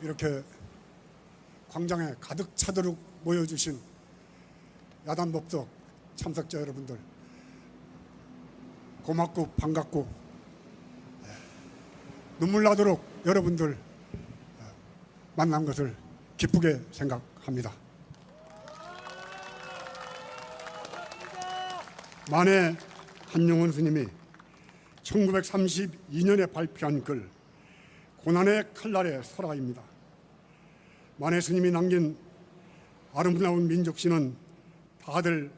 이렇게 광장에 가득 차도록 모여주신 야단법석 참석자 여러분들, 고맙고 반갑고 눈물 나도록 여러분들 만난 것을 기쁘게 생각합니다. 만해 한용운 스님이 1932년에 발표한 글 고난의 칼날의 설화입니다. 만해 스님이 남긴 아름다운 민족시는 다들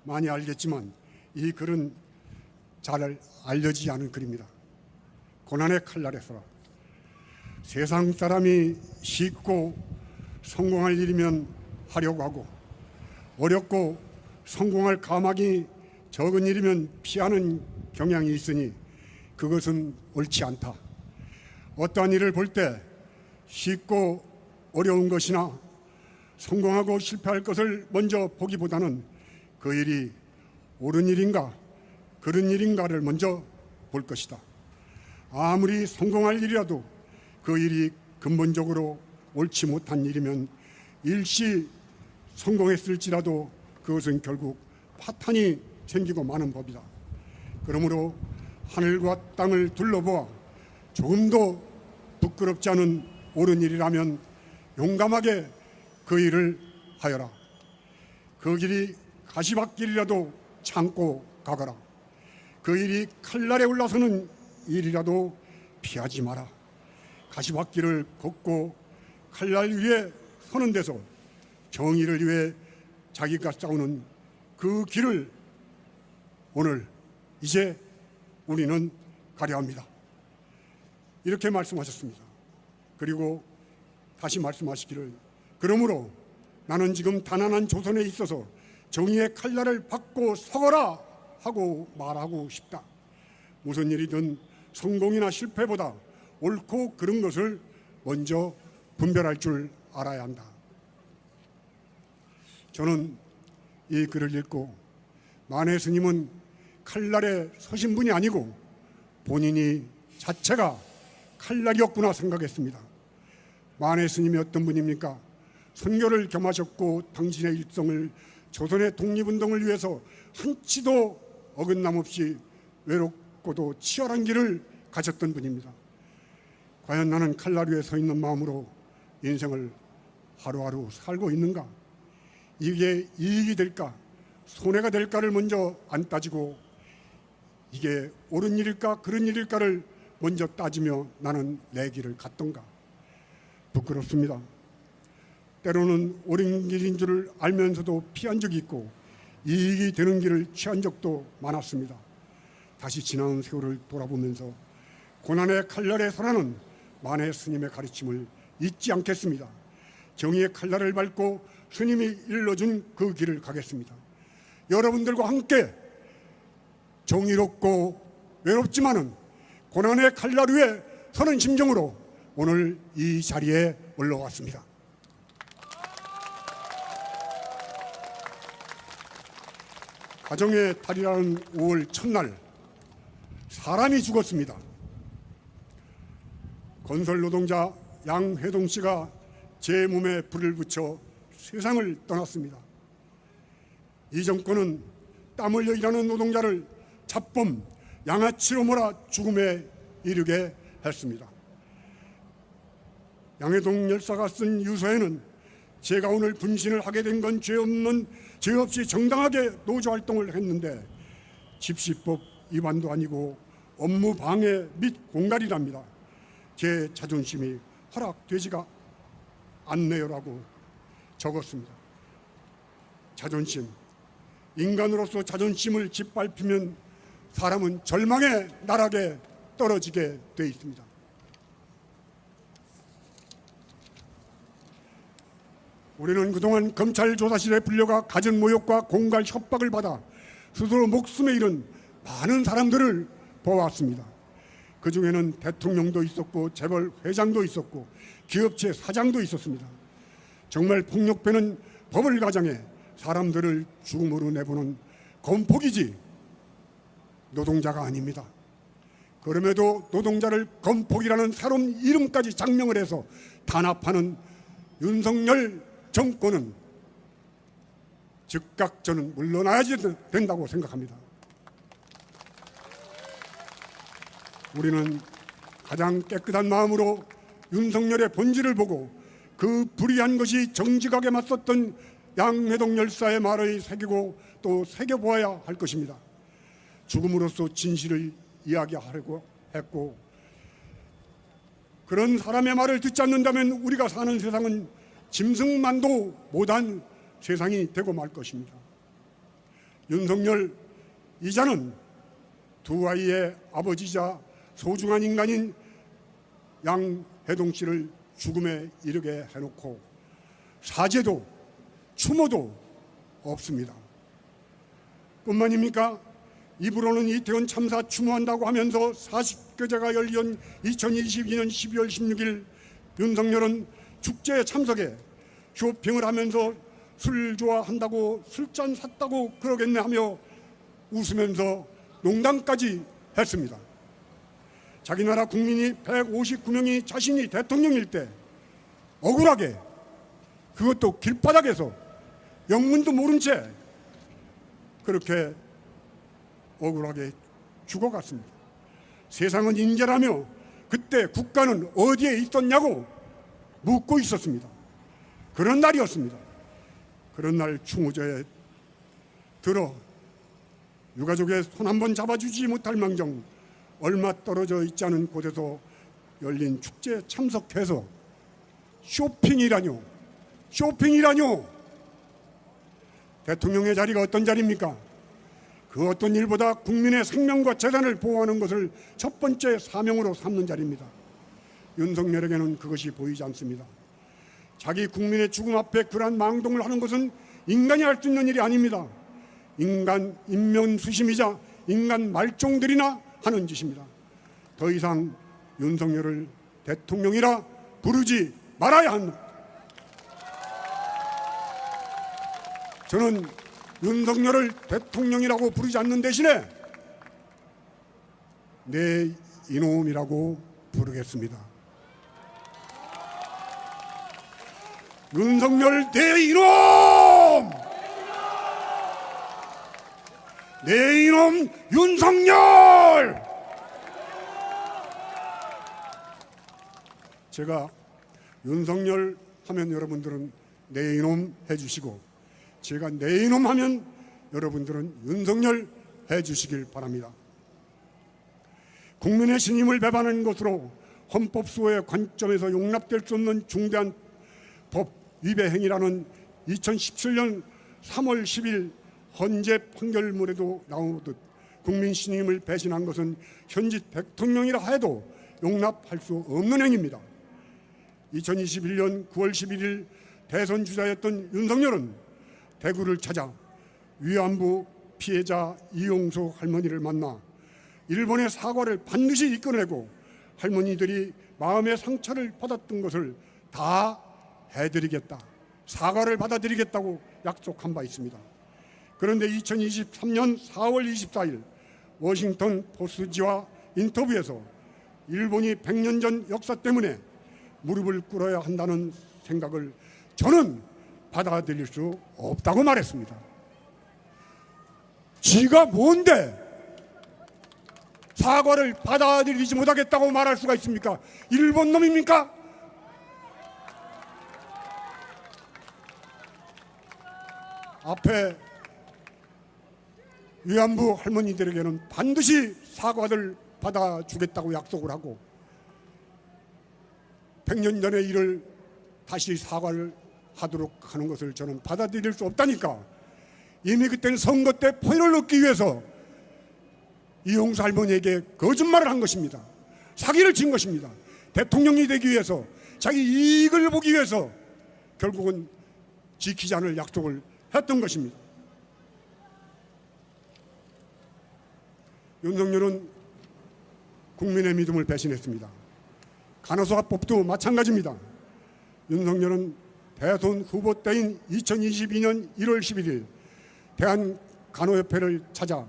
많이 알겠지만 이 글은 잘 알려지지 않은 글입니다. 고난의 칼날의 설화. 세상 사람이 쉽고 성공할 일이면 하려고 하고 어렵고 성공할 가망이 적은 일이면 피하는 경향이 있으니 그것은 옳지 않다. 어떠한 일을 볼 때 쉽고 어려운 것이나 성공하고 실패할 것을 먼저 보기보다는 그 일이 옳은 일인가 그른 일인가를 먼저 볼 것이다. 아무리 성공할 일이라도 그 일이 근본적으로 옳지 못한 일이면 일시 성공했을지라도 그것은 결국 파탄이 생기고 마는 법이다. 그러므로 하늘과 땅을 둘러보아 조금도 부끄럽지 않은 옳은 일이라면 용감하게 그 일을 하여라. 그 길이 가시밭길이라도 참고 가거라. 그 일이 칼날에 올라서는 일이라도 피하지 마라. 가시밭길을 걷고 칼날 위에 서는 데서 정의를 위해 자기가 싸우는 그 길을 오늘 이제 우리는 가려 합니다. 이렇게 말씀하셨습니다. 그리고 다시 말씀하시기를 그러므로 나는 지금 가난한 조선에 있어서 정의의 칼날을 받고 서거라 하고 말하고 싶다. 무슨 일이든 성공이나 실패보다 옳고 그른 것을 먼저 분별할 줄 알아야 한다. 저는 이 글을 읽고 만해 스님은 칼날에 서신 분이 아니고 본인이 자체가 칼날이었구나 생각했습니다. 만해 스님이 어떤 분입니까? 선교를 겸하셨고 당신의 일생을 조선의 독립운동을 위해서 한치도 어긋남 없이 외롭고도 치열한 길을 가셨던 분입니다. 과연 나는 칼날 위에 서 있는 마음으로 인생을 하루하루 살고 있는가? 이게 이익이 될까? 손해가 될까를 먼저 안 따지고 이게 옳은 일일까 그른 일일까를 먼저 따지며 나는 내 길을 갔던가? 부끄럽습니다. 때로는 옳은 길인 줄을 알면서도 피한 적이 있고 이익이 되는 길을 취한 적도 많았습니다. 다시 지나온 세월을 돌아보면서 고난의 칼날에 서라는 만해 스님의 가르침을 잊지 않겠습니다. 정의의 칼날을 밟고 스님이 일러준 그 길을 가겠습니다. 여러분들과 함께 정의롭고 외롭지만은 고난의 칼날 위에 서는 심정으로 오늘 이 자리에 올라왔습니다. 가정의 달이라는 5월 첫날 사람이 죽었습니다. 건설 노동자 양회동 씨가 제 몸에 불을 붙여 세상을 떠났습니다. 이 정권은 땀 흘려 일하는 노동자를 잡범, 양아치로 몰아 죽음에 이르게 했습니다. 양회동 열사가 쓴 유서에는 제가 오늘 분신을 하게 된 건 죄 없이 정당하게 노조활동을 했는데 집시법 위반도 아니고 업무 방해 및 공갈이랍니다. 제 자존심이 허락되지가 않네요라고 적었습니다. 자존심, 인간으로서 자존심을 짓밟히면 사람은 절망의 나락에 떨어지게 되어 있습니다. 우리는 그동안 검찰 조사실에 불려가 가정 모욕과 공갈 협박을 받아 스스로 목숨에 잃은 많은 사람들을 보아왔습니다. 그중에는 대통령도 있었고 재벌 회장도 있었고 기업체 사장도 있었습니다. 정말 폭력배는 법을 가장해 사람들을 죽음으로 내보는 건폭이지 노동자가 아닙니다. 그럼에도 노동자를 건폭이라는 새로운 이름까지 장명을 해서 탄압하는 윤석열 정권은 즉각 저는 물러나야지 된다고 생각합니다. 우리는 가장 깨끗한 마음으로 윤석열의 본질을 보고 그 불의한 것이 정직하게 맞섰던 양회동 열사의 말을 새기고 또 새겨보아야 할 것입니다. 죽음으로써 진실을 이야기하려고 했고, 그런 사람의 말을 듣지 않는다면 우리가 사는 세상은 짐승만도 못한 세상이 되고 말 것입니다. 윤석열 이자는 두 아이의 아버지이자 소중한 인간인 양회동 씨를 죽음에 이르게 해놓고 사죄도 추모도 없습니다. 뿐만입니까? 입으로는 이태원 참사 추모한다고 하면서 40교제가 열린 2022년 12월 16일 윤석열은 축제에 참석해 쇼핑을 하면서 술 좋아한다고 술잔 샀다고 그러겠네 하며 웃으면서 농담까지 했습니다. 자기 나라 국민이 159명이 자신이 대통령일 때 억울하게, 그것도 길바닥에서 영문도 모른 채 그렇게 억울하게 죽어갔습니다. 세상은 인재라며 그때 국가는 어디에 있었냐고 묻고 있었습니다. 그런 날이었습니다. 그런 날 추모제에 들어 유가족의 손 한 번 잡아주지 못할 망정 얼마 떨어져 있지 않은 곳에서 열린 축제에 참석해서 쇼핑이라뇨. 대통령의 자리가 어떤 자리입니까? 그 어떤 일보다 국민의 생명과 재산을 보호하는 것을 첫 번째 사명으로 삼는 자리입니다. 윤석열에게는 그것이 보이지 않습니다. 자기 국민의 죽음 앞에 그러한 망동을 하는 것은 인간이 할 수 있는 일이 아닙니다. 인간 인면수심이자 인간 말종들이나 하는 짓입니다. 더 이상 윤석열을 대통령이라 부르지 말아야 합니다. 저는 윤석열을 대통령이라고 부르지 않는 대신에 내 이놈이라고 부르겠습니다. 윤석열 내 이놈! 내 이놈 윤석열! 제가 윤석열 하면 여러분들은 내 이놈 해주시고, 제가 내 이놈 하면 여러분들은 윤석열 해주시길 바랍니다. 국민의 신임을 배반하는 것으로 헌법수호의 관점에서 용납될 수 없는 중대한 법 위배 행위라는 2017년 3월 10일 헌재 판결문에도 나오듯 국민 신임을 배신한 것은 현직 대통령이라 해도 용납할 수 없는 행위입니다. 2021년 9월 11일 대선 주자였던 윤석열은 대구를 찾아 위안부 피해자 이용수 할머니를 만나 일본의 사과를 반드시 이끌어내고 할머니들이 마음의 상처를 받았던 것을 다 해드리겠다, 사과를 받아들이겠다고 약속한 바 있습니다. 그런데 2023년 4월 24일 워싱턴 포스트지와 인터뷰에서 일본이 100년 전 역사 때문에 무릎을 꿇어야 한다는 생각을 저는 받아들일 수 없다고 말했습니다. 지가 뭔데 사과를 받아들이지 못하겠다고 말할 수가 있습니까? 일본 놈입니까? 앞에 위안부 할머니들에게는 반드시 사과를 받아주겠다고 약속을 하고 100년 전의 일을 다시 사과를 하도록 하는 것을 저는 받아들일 수 없다니까. 이미 그때는 선거 때 표를 얻기 위해서 이용수 할머니에게 거짓말을 한 것입니다. 사기를 친 것입니다. 대통령이 되기 위해서, 자기 이익을 보기 위해서 결국은 지키지 않을 약속을 했던 것입니다. 윤석열은 국민의 믿음을 배신했습니다. 간호사법도 마찬가지입니다. 윤석열은 대선 후보 때인 2022년 1월 11일 대한간호협회를 찾아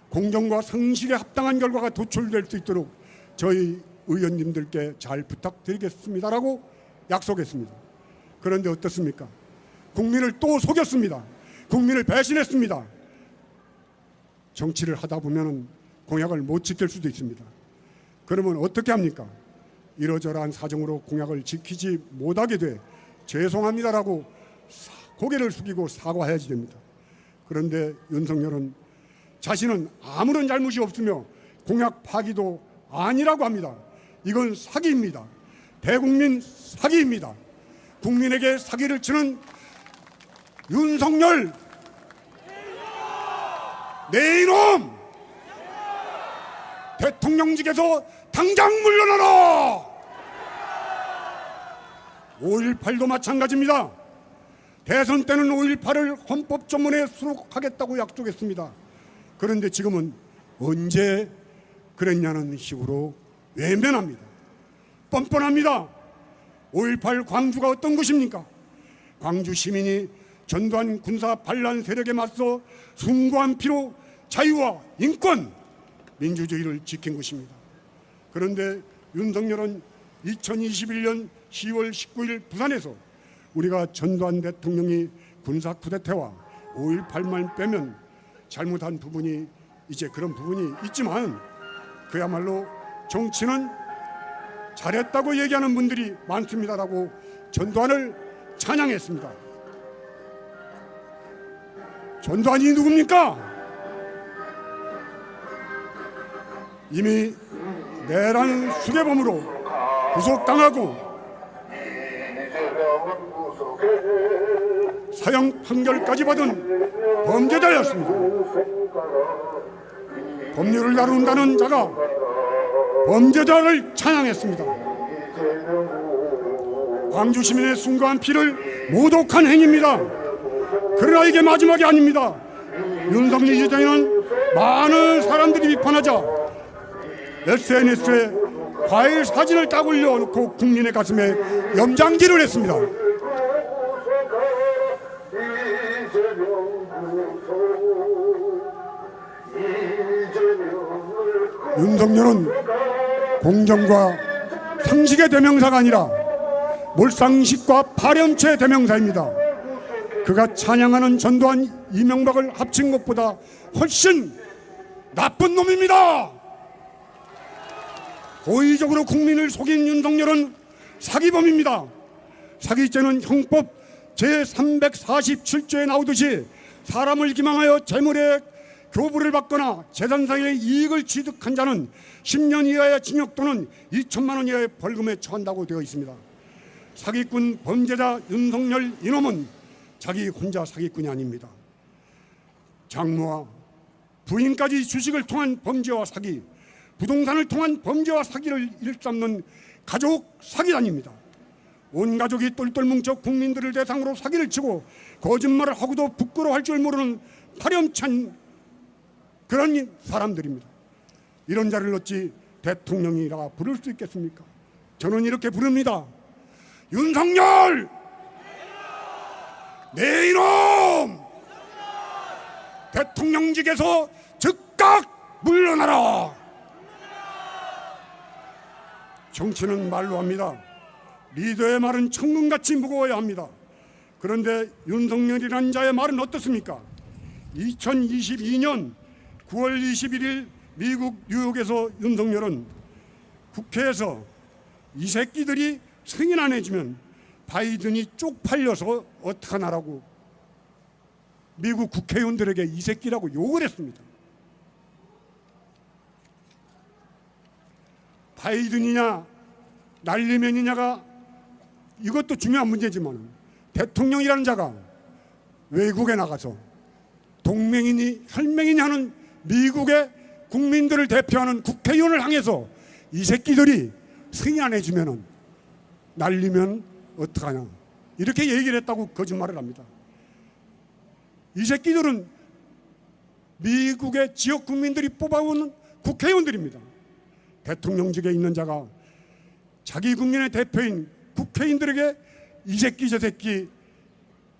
공정과 상식에 합당한 결과가 도출될 수 있도록 저희 의원님들께 잘 부탁드리겠습니다라고 약속했습니다. 그런데 어떻습니까? 국민을 또 속였습니다. 국민을 배신했습니다. 정치를 하다 보면 공약을 못 지킬 수도 있습니다. 그러면 어떻게 합니까? 이러저러한 사정으로 공약을 지키지 못하게 돼 죄송합니다라고 고개를 숙이고 사과해야지 됩니다. 그런데 윤석열은 자신은 아무런 잘못이 없으며 공약 파기도 아니라고 합니다. 이건 사기입니다. 대국민 사기입니다. 국민에게 사기를 치는 윤석열, 내 이놈! 대통령직에서 당장 물러나라! 5.18도 마찬가지입니다. 대선 때는 5.18을 헌법조문에 수록하겠다고 약속했습니다. 그런데 지금은 언제 그랬냐는 식으로 외면합니다. 뻔뻔합니다. 5.18 광주가 어떤 곳입니까? 광주 시민이 전두환 군사 반란 세력에 맞서 숭고한 피로 자유와 인권, 민주주의를 지킨 것입니다. 그런데 윤석열은 2021년 10월 19일 부산에서 우리가 전두환 대통령이 군사 쿠데타와 5.18만 빼면 잘못한 부분이 이제 그런 부분이 있지만 그야말로 정치는 잘했다고 얘기하는 분들이 많습니다라고 전두환을 찬양했습니다. 전두환이 누굽니까? 이미 내란 수괴범으로 구속당하고 사형 판결까지 받은 범죄자였습니다. 법률을 다룬다는 자가 범죄자를 찬양했습니다. 광주 시민의 숭고한 피를 모독한 행위입니다. 그러나 이게 마지막이 아닙니다. 윤석열 이전에는 많은 사람들이 비판하자 SNS에 과일 사진을 딱 올려놓고 국민의 가슴에 염장질을 했습니다. 윤석열은 공정과 상식의 대명사가 아니라 몰상식과 파렴치의 대명사입니다. 그가 찬양하는 전두환, 이명박을 합친 것보다 훨씬 나쁜 놈입니다. 고의적으로 국민을 속인 윤석열은 사기범입니다. 사기죄는 형법 제347조에 나오듯이 사람을 기망하여 재물의 교부를 받거나 재산상의 이익을 취득한 자는 10년 이하의 징역 또는 2천만 원 이하의 벌금에 처한다고 되어 있습니다. 사기꾼 범죄자 윤석열 이놈은 자기 혼자 사기꾼이 아닙니다. 장모와 부인까지 주식을 통한 범죄와 사기, 부동산을 통한 범죄와 사기를 일삼는 가족 사기단입니다. 온 가족이 똘똘 뭉쳐 국민들을 대상으로 사기를 치고 거짓말을 하고도 부끄러워할 줄 모르는 파렴치한 그런 사람들입니다. 이런 자를 어찌 대통령이라 부를 수 있겠습니까? 저는 이렇게 부릅니다. 윤석열! 내 이놈! 대통령직에서 즉각 물러나라! 정치는 말로 합니다. 리더의 말은 천근같이 무거워야 합니다. 그런데 윤석열이라는 자의 말은 어떻습니까? 2022년 9월 21일 미국 뉴욕에서 윤석열은 국회에서 이 새끼들이 승인 안 해주면 바이든이 쪽팔려서 어떡하나라고 미국 국회의원들에게 이 새끼라고 욕을 했습니다. 바이든이냐 날리면이냐가 이것도 중요한 문제지만 대통령이라는 자가 외국에 나가서 동맹이니 혈맹이니 하는 미국의 국민들을 대표하는 국회의원을 향해서 이 새끼들이 승인 안 해주면 날리면 어떡하냐 이렇게 얘기를 했다고 거짓말을 합니다. 이 새끼들은 미국의 지역 국민들이 뽑아온 국회의원들입니다. 대통령직에 있는 자가 자기 국민의 대표인 국회의원들에게 이 새끼 저 새끼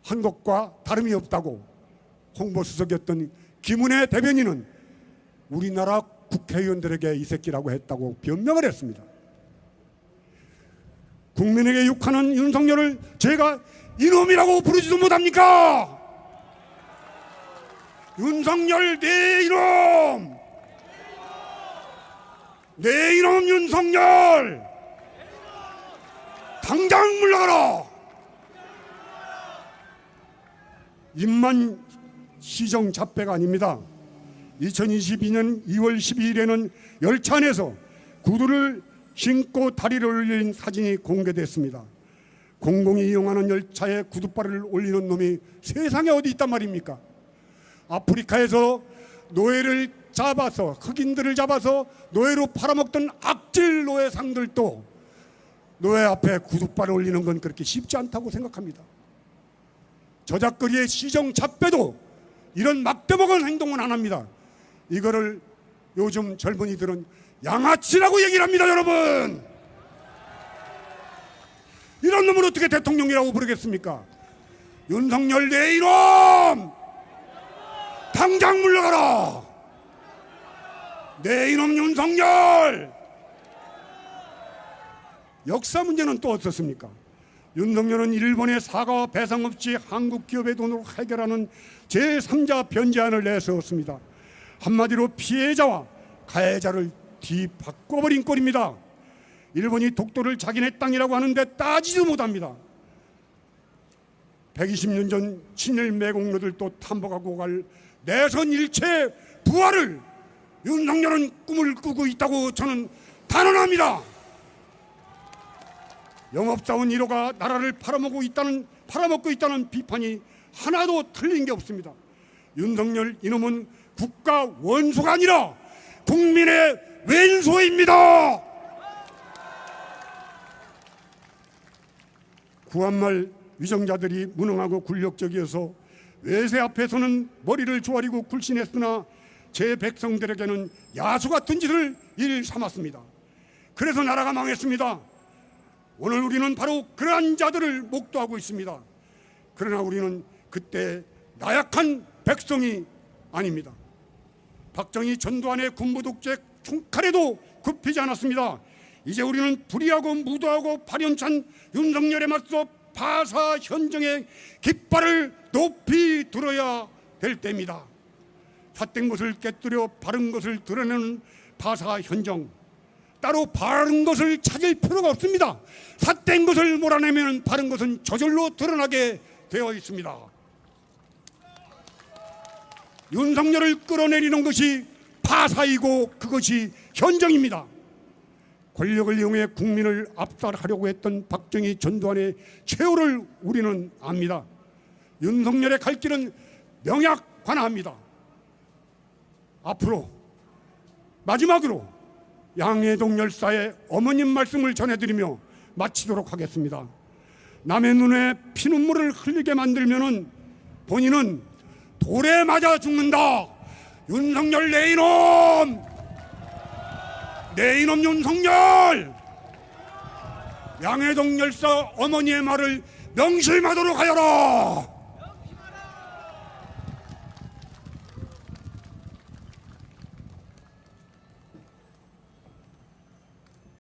한 것과 다름이 없다고 홍보수석이었던 김은혜 대변인은 우리나라 국회의원들에게 이 새끼라고 했다고 변명을 했습니다. 국민에게 욕하는 윤석열을 제가 이놈이라고 부르지도 못합니까? 윤석열 내 이놈! 내 이놈 윤석열! 당장 물러가라! 입만 시정 잡배가 아닙니다. 2022년 2월 12일에는 열차 안에서 구두를 신고 다리를 올린 사진이 공개됐습니다. 공공이 이용하는 열차에 구두발을 올리는 놈이 세상에 어디 있단 말입니까? 아프리카에서 노예를 잡아서, 흑인들을 잡아서 노예로 팔아먹던 악질 노예상들도 노예 앞에 구두발을 올리는 건 그렇게 쉽지 않다고 생각합니다. 저작거리의 시정 잡배도 이런 막대먹은 행동은 안 합니다. 이거를 요즘 젊은이들은 양아치라고 얘기를 합니다. 여러분, 이런 놈을 어떻게 대통령이라고 부르겠습니까? 윤석열 내 이놈! 당장 물러가라! 내 이놈 윤석열! 역사 문제는 또 어떻습니까? 윤석열은 일본의 사과와 배상 없이 한국 기업의 돈으로 해결하는 제3자 변제안을 내세웠습니다. 한마디로 피해자와 가해자를 뒤바꿔버린 꼴입니다. 일본이 독도를 자기네 땅이라고 하는데 따지도 못합니다. 120년 전 친일 매국노들도 탐복하고 갈 내선 일체 부활을 윤석열은 꿈을 꾸고 있다고 저는 단언합니다. 영업사원 1호가 나라를 팔아먹고 있다는 비판이 하나도 틀린 게 없습니다. 윤석열 이놈은 국가 원수가 아니라 국민의 왼수입니다. 구한말 위정자들이 무능하고 굴욕적이어서 외세 앞에서는 머리를 조아리고 굴신했으나 제 백성들에게는 야수 같은 짓을 일 삼았습니다. 그래서 나라가 망했습니다. 오늘 우리는 바로 그러한 자들을 목도하고 있습니다. 그러나 우리는 그때 나약한 백성이 아닙니다. 박정희 전두환의 군부 독재 총칼에도 굽히지 않았습니다. 이제 우리는 불의하고 무도하고 발연찬 윤석열에 맞서 파사 현정의 깃발을 높이 들어야 될 때입니다. 삿된 것을 깨뜨려 바른 것을 드러내는 파사 현정, 따로 바른 것을 찾을 필요가 없습니다. 삿된 것을 몰아내면 바른 것은 저절로 드러나게 되어 있습니다. 윤석열을 끌어내리는 것이 파사이고 그것이 현정입니다. 권력을 이용해 국민을 압살하려고 했던 박정희 전두환의 최후를 우리는 압니다. 윤석열의 갈 길은 명약관화합니다. 앞으로 마지막으로 양해동 열사의 어머님 말씀을 전해드리며 마치도록 하겠습니다. 남의 눈에 피눈물을 흘리게 만들면은 본인은 돌에 맞아 죽는다. 윤석열 내 이놈! 내 이놈 윤석열! 양해동 열사 어머니의 말을 명심하도록 하여라!